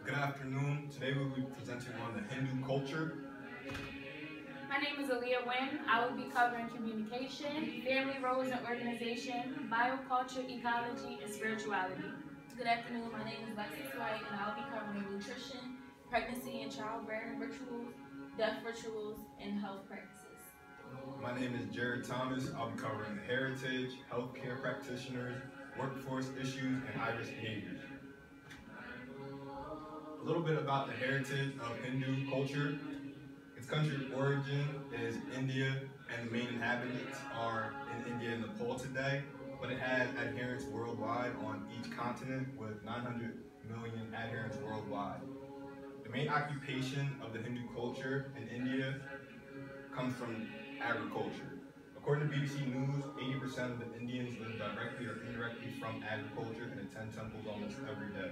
Good afternoon. Today we will be presenting on the Hindu culture. My name is Aaliyah Wynn. I will be covering communication, family roles and organization, bioculture, ecology, and spirituality. Good afternoon, my name is Lexis White, and I'll be covering nutrition, pregnancy and childbearing rituals, death rituals, and health practices. My name is Jared Thomas. I'll be covering the heritage, healthcare practitioners, workforce issues, and high-risk behaviors. A little bit about the heritage of Hindu culture. Its country of origin is India, and the main inhabitants are in India and Nepal today, but it has adherents worldwide on each continent with 900 million adherents worldwide. The main occupation of the Hindu culture in India comes from agriculture. According to BBC News, 80% of the Indians live directly or indirectly from agriculture and attend temples almost every day.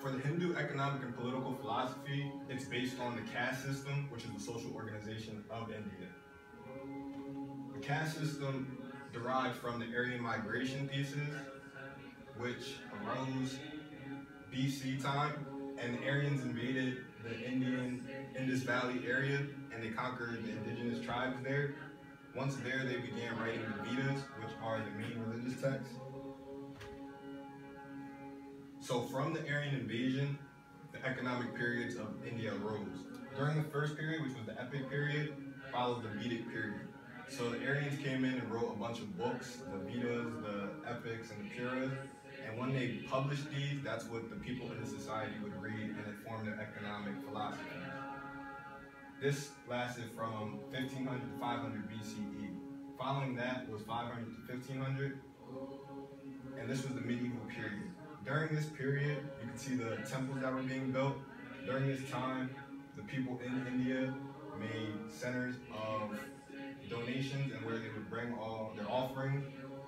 For the Hindu economic and political philosophy, it's based on the caste system, which is the social organization of India. The caste system derived from the Aryan migration thesis, which arose BC time, and the Aryans invaded the Indus Valley area, and they conquered the indigenous tribes there. Once there, they began writing the Vedas, which are the main religious texts. So from the Aryan invasion, the economic periods of India arose. During the first period, which was the epic period, followed the Vedic period. So the Aryans came in and wrote a bunch of books, the Vedas, the epics, and the Puras. And when they published these, that's what the people in the society would read, and it formed their economic philosophy. This lasted from 1500 to 500 BCE. Following that was 500 to 1500, and this was the medieval period. During this period, you can see the temples that were being built. During this time, the people in India made centers of donations and where they would bring all their offerings,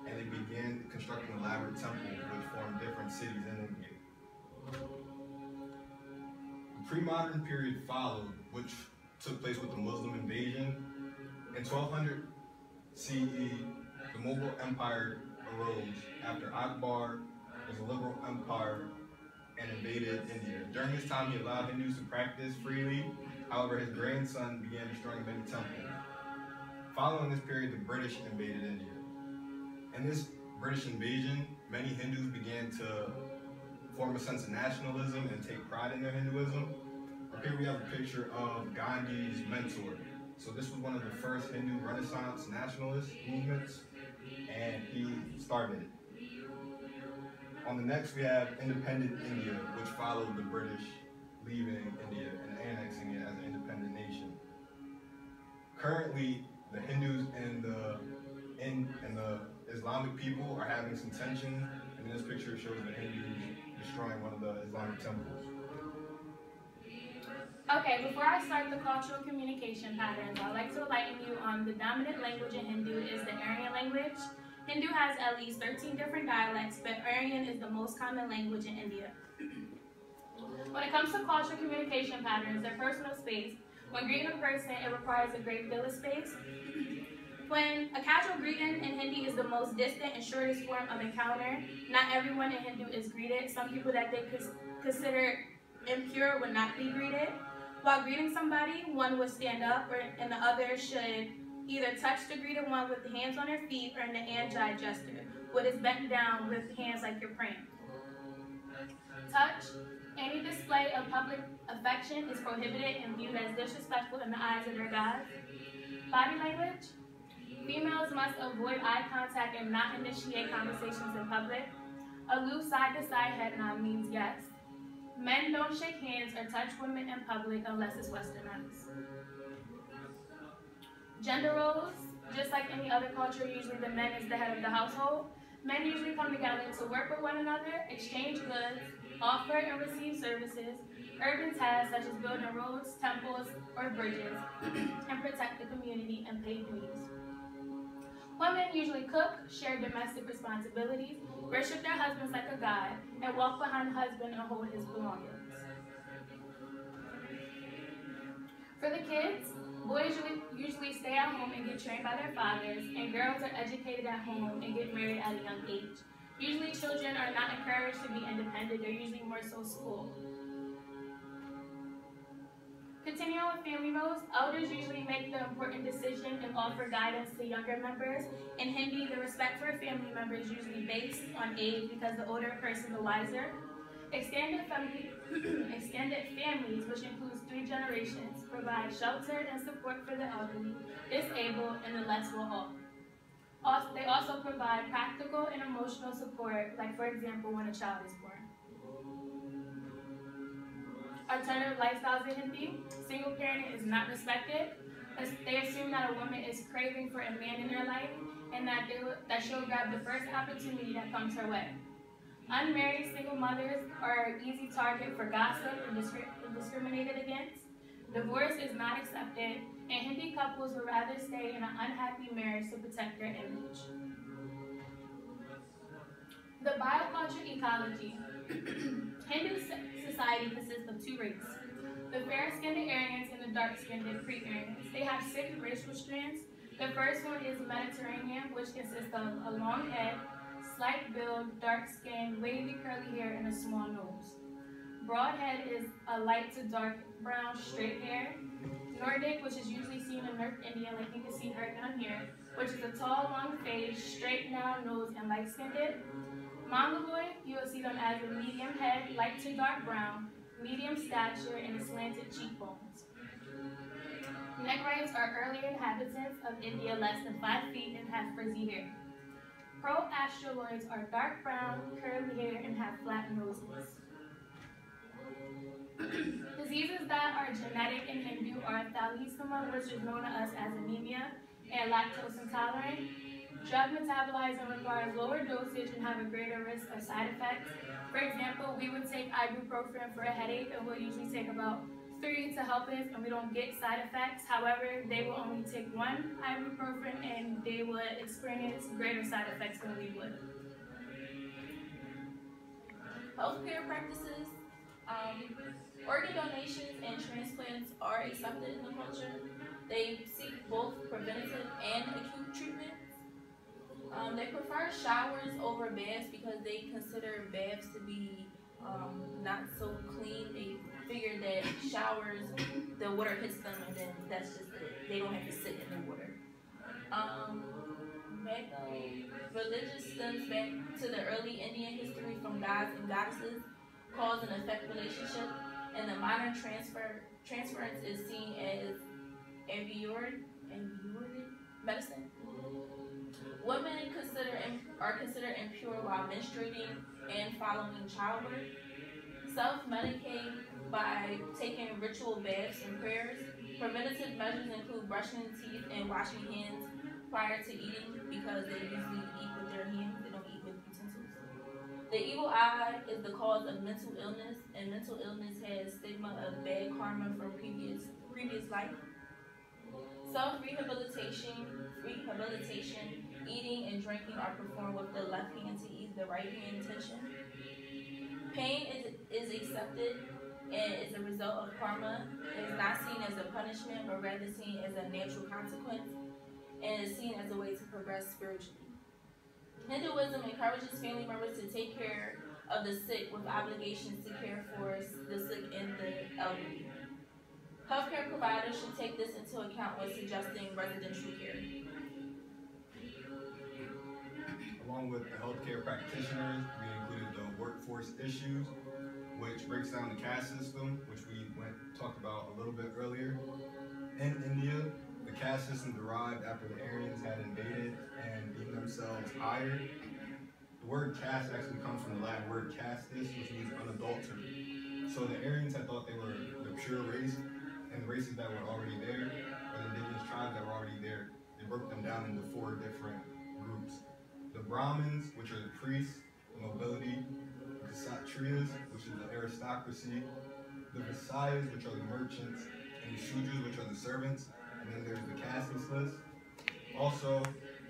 and they began constructing elaborate temples which formed different cities in India. The pre-modern period followed, which took place with the Muslim invasion. In 1200 CE, the Mughal Empire arose after Akbar was a liberal empire and invaded India. During this time, he allowed Hindus to practice freely. However, his grandson began destroying many temples. Following this period, the British invaded India. In this British invasion, many Hindus began to form a sense of nationalism and take pride in their Hinduism. Up here we have a picture of Gandhi's mentor. So this was one of the first Hindu Renaissance nationalist movements, and he started it. On the next, we have independent India, which followed the British leaving India and annexing it as an independent nation. Currently, the Hindus and the Islamic people are having some tension, and this picture shows the Hindus destroying one of the Islamic temples. Okay, before I start the cultural communication patterns, I'd like to enlighten you on the dominant language in Hindu is the Aryan language. Hindu has at least 13 different dialects, but Aryan is the most common language in India. When it comes to cultural communication patterns, their personal space, when greeting a person, it requires a great deal of space. When a casual greeting in Hindi is the most distant and shortest form of encounter, not everyone in Hindu is greeted. Some people that they consider impure would not be greeted. While greeting somebody, one would stand up, and the other should either touch the greeted one with the hands on their feet or in the Anjali gesture, what is bent down with hands like you're praying. Touch. Any display of public affection is prohibited and viewed as disrespectful in the eyes of their gods. Body language. Females must avoid eye contact and not initiate conversations in public. A loose side-to-side head nod means yes. Men don't shake hands or touch women in public unless it's westernized. Gender roles, just like any other culture, usually the man is the head of the household. Men usually come together to work with one another, exchange goods, offer and receive services, urban tasks such as building roads, temples, or bridges, and protect the community and pay dues. Women usually cook, share domestic responsibilities, worship their husbands like a god, and walk behind the husband and hold his belongings. For the kids, boys usually stay at home and get trained by their fathers, and girls are educated at home and get married at a young age. Usually children are not encouraged to be independent, they're usually more so school. Continuing with family roles, elders usually make the important decision and offer guidance to younger members. In Hindi, the respect for a family member is usually based on age because the older person, the wiser. Extended families, which includes 3 generations, provide shelter and support for the elderly, disabled, and the less well off. They also provide practical and emotional support, like for example, when a child is born. Alternative lifestyles in Hindi, single parenting is not respected. They assume that a woman is craving for a man in their life and that she'll grab the first opportunity that comes her way. Unmarried single mothers are an easy target for gossip and discriminated against. Divorce is not accepted, and Hindi couples would rather stay in an unhappy marriage to protect their image. The bioculture ecology. Hindu society consists of 2 races, the fair-skinned Aryans and the dark-skinned pre-Aryans. They have 6 racial strands. The first one is Mediterranean, which consists of a long head, slight build, dark skin, wavy curly hair, and a small nose. Broad head is a light to dark brown straight hair. Nordic, which is usually seen in North India, like you can see her down here, which is a tall, long face, straight down nose, and light-skinned. Mongoloid, you will see them as a medium head, light to dark brown, medium stature, and slanted cheekbones. Negrites are early inhabitants of India, less than 5 feet, and have frizzy hair. Pro-Australoids are dark brown, curly hair, and have flat noses. Diseases that are genetic in Hindu are thalassemia, which is known to us as anemia, and lactose intolerant. Drug metabolism requires lower dosage and have a greater risk of side effects. For example, we would take ibuprofen for a headache, and we'll usually take about 3 to help us, and we don't get side effects. However, they will only take 1 ibuprofen, and they would experience greater side effects than we would. Healthcare practices. Organ donations and transplants are accepted in the culture. They seek both preventative and acute treatments. They prefer showers over baths because they consider baths to be not so clean. They figure that showers, the water hits them and then that's just it. They don't have to sit in the water. Religious stems back to the early Indian history from gods and goddesses, cause and effect relationship, and the modern transference is seen as Ayurvedic medicine. Women are considered impure while menstruating and following childbirth. Self-medicate by taking ritual baths and prayers. Preventative measures include brushing teeth and washing hands prior to eating because they usually eat with their hands, they don't eat with utensils. The evil eye is the cause of mental illness, and mental illness has stigma of bad karma from previous life. Self-rehabilitation, eating and drinking are performed with the left hand to ease the right hand tension. Pain is accepted and is a result of karma. It is not seen as a punishment, but rather seen as a natural consequence, and is seen as a way to progress spiritually. Hinduism encourages family members to take care of the sick with obligations to care for the sick and the elderly. Healthcare providers should take this into account when suggesting residential care. Along with the healthcare practitioners, we included the workforce issues, which breaks down the caste system, which we talked about a little bit earlier. In India, the caste system derived after the Aryans had invaded and deemed themselves higher. The word caste actually comes from the Latin word castus, which means unadulterated. So the Aryans had thought they were the pure race, and the races that were already there, or the indigenous tribes that were already there, they broke them down into 4 different groups. The Brahmins, which are the priests, the nobility, the Kshatriyas, which is the aristocracy, the Vaishyas, which are the merchants, and the Shudras, which are the servants, and then there's the casteless list. Also,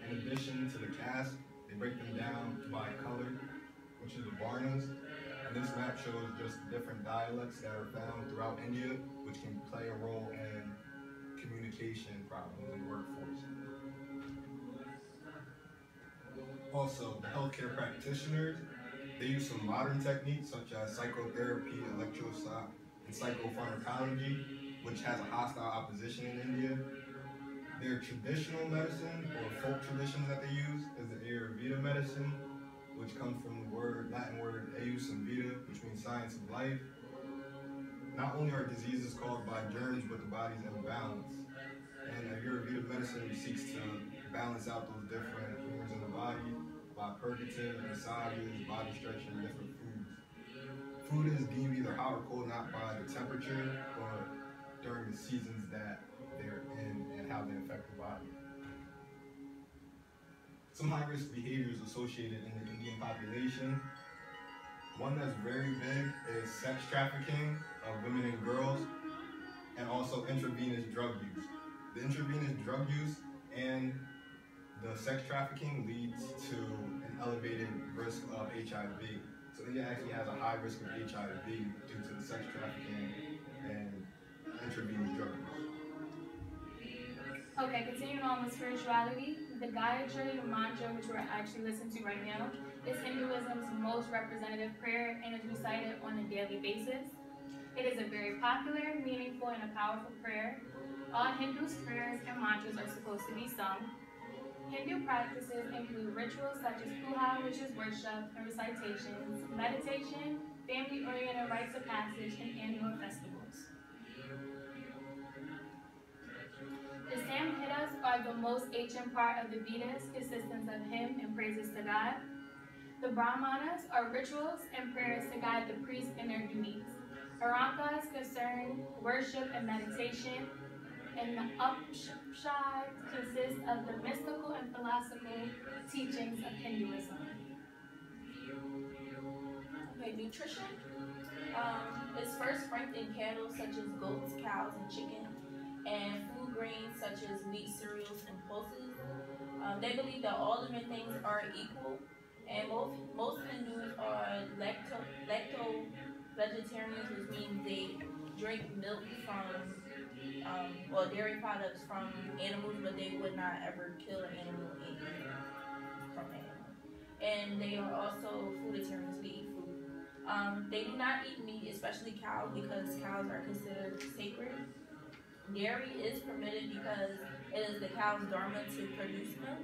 in addition to the caste, they break them down by color, which is the Varnas, and this map shows just different dialects that are found throughout India, which can play a role in communication problems in the workforce. Also, the healthcare practitioners, they use some modern techniques such as psychotherapy, electroshock, and psychopharmacology, which has a hostile opposition in India. Their traditional medicine or folk traditions that they use is the Ayurveda medicine, which comes from the Latin word Ayus and Veda, which means science of life. Not only are diseases caused by germs, but the body's imbalance. And Ayurveda medicine seeks to balance out those different humors in the body by purgative, massages, body stretching, and different foods. Food is deemed either hot or cold not by the temperature, but during the seasons that they're in and how they affect the body. Some high-risk behaviors associated in the Indian population. One that's very big is sex trafficking of women and girls, and also intravenous drug use. The intravenous drug use and the sex trafficking leads to an elevated risk of HIV. So India actually has a high risk of HIV due to the sex trafficking and intravenous drug use. Okay, continuing on with spirituality, the Gayatri mantra, which we're actually listening to right now, is Hinduism's most representative prayer and is recited on a daily basis. It is a very popular, meaningful, and a powerful prayer. All Hindus' prayers and mantras are supposed to be sung. Hindu practices include rituals such as puja, which is worship and recitations, meditation, family-oriented rites of passage, and annual festivals. The Samhitas are the most ancient part of the Vedas, consisting of hymn and praises to God. The Brahmanas are rituals and prayers to guide the priests in their duties. Arankas concern worship and meditation, and the Upanishads consist of the mystical and philosophical teachings of Hinduism. Okay, nutrition is first franked in cattle such as goats, cows, and chicken, and food grains such as wheat, cereals, and pulses. They believe that all living things are equal, and most Hindus are lacto-vegetarians, which means they drink milk from, or dairy products from animals, but they would not ever kill an animal and eat from an animal. And they are also fooditarians, they eat food. They do not eat meat, especially cows, because cows are considered sacred. Dairy is permitted because it is the cow's dharma to produce milk.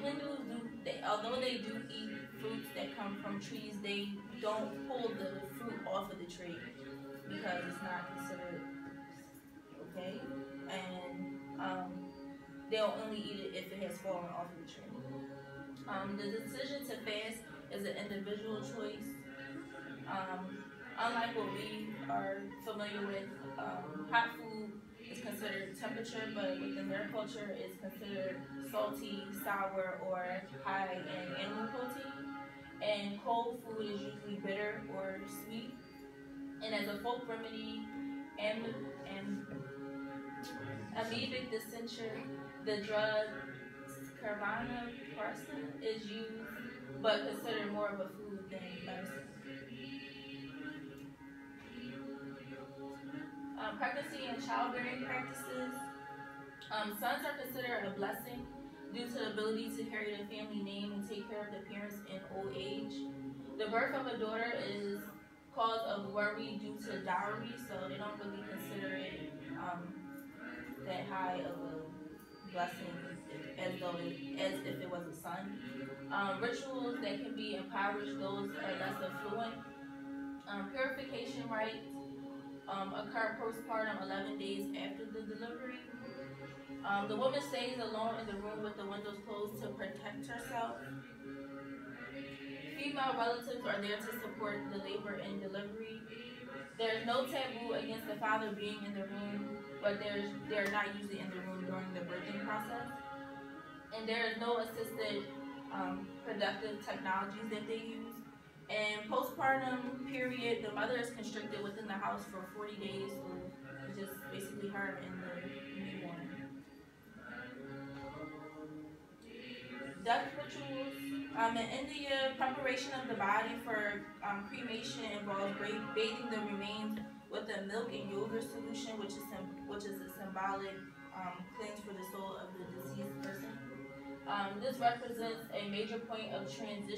Hindus although they do eat fruits that come from trees, they don't pull the fruit off of the tree because it's not considered okay, and they'll only eat it if it has fallen off of the tree. The decision to fast is an individual choice. Unlike what we are familiar with, hot food is considered temperature, but within their culture it's considered salty, sour, or high in animal protein. And cold food is usually bitter or sweet. And as a folk remedy, amoebic dysentery, the drug carbamazepine is used, but considered more of a food than medicine. Pregnancy and childbearing practices. Sons are considered a blessing due to the ability to carry the family name and take care of the parents in old age. The birth of a daughter is cause of worry due to dowry, so they don't really consider it that high of a blessing as if it was a son. Rituals that can be impoverished, those are less affluent. Purification rites occur postpartum 11 days after the delivery. The woman stays alone in the room with the windows closed to protect herself. Female relatives are there to support the labor and delivery. There is no taboo against the father being in the room, but they're not usually in the room during the birthing process. And there is no assisted productive technologies that they use. And postpartum period, the mother is constricted within the house for 40 days, so it's just basically her and the newborn. Death rituals. In India, preparation of the body for cremation involves bathing the remains with a milk and yogurt solution, which is a symbolic cleanse for the soul of the deceased person. This represents a major point of transition